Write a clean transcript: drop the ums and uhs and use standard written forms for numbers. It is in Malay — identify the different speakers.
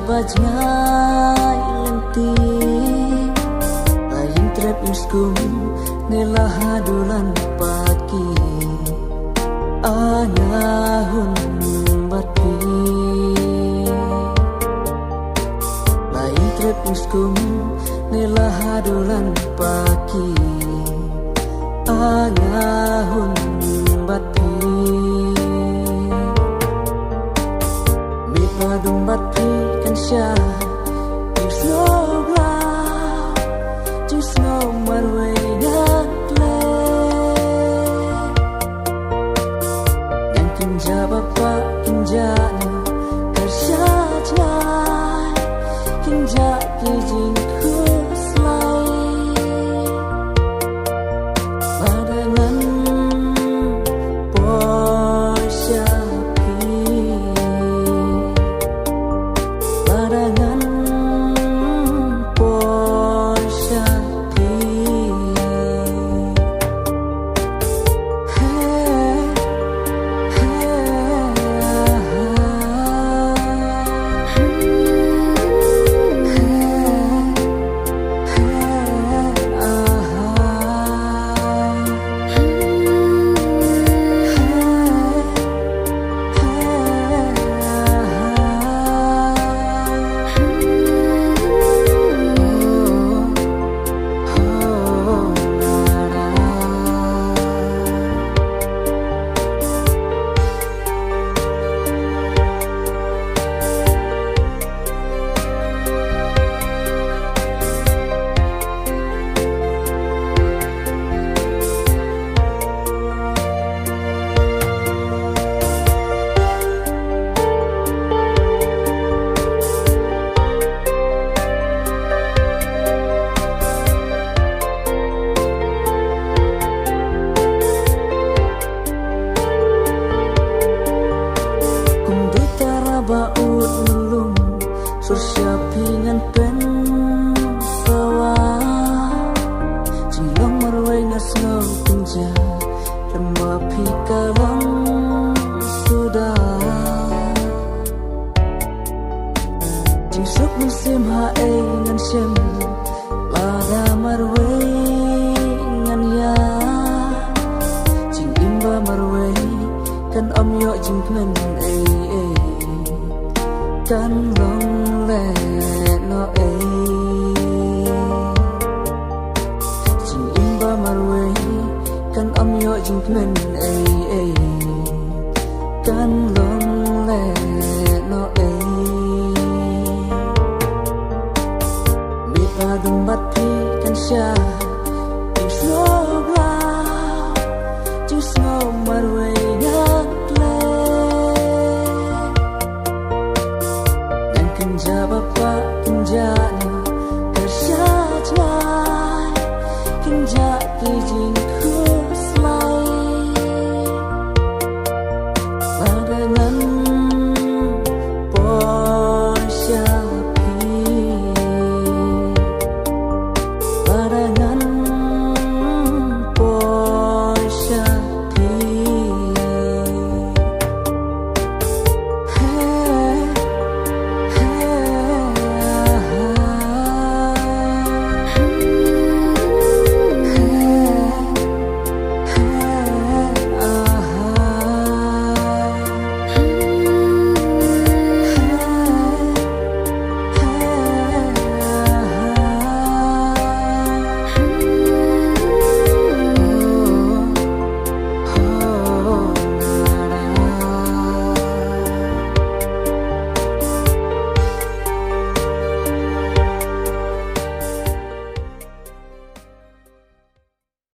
Speaker 1: Bajngai lenti lain trep inskum nelah hadulan pagi anahun bati lain trep inskum nelah hadulan pagi anahun bati mitadum bati Sha, there's no love, there's no one way not play. Yang kinja bapa kinja na kerjanya, kinja kijing ku selai. Badangan Porsche. Baut melum sursiapingan pen sawa Cilong marway na snow pinja Lama pikalang sudah Jingsuk musim hae ngan siem Lada marway ngan ya Jing imba marway kan om yo jing knen Kan long le no Jing imba marway kan om yo jing knen Kan long le no Mi padum bati kan sha There's no love There's no marway Kinja bapa kinja na kerjanya Kinja kijing ku selai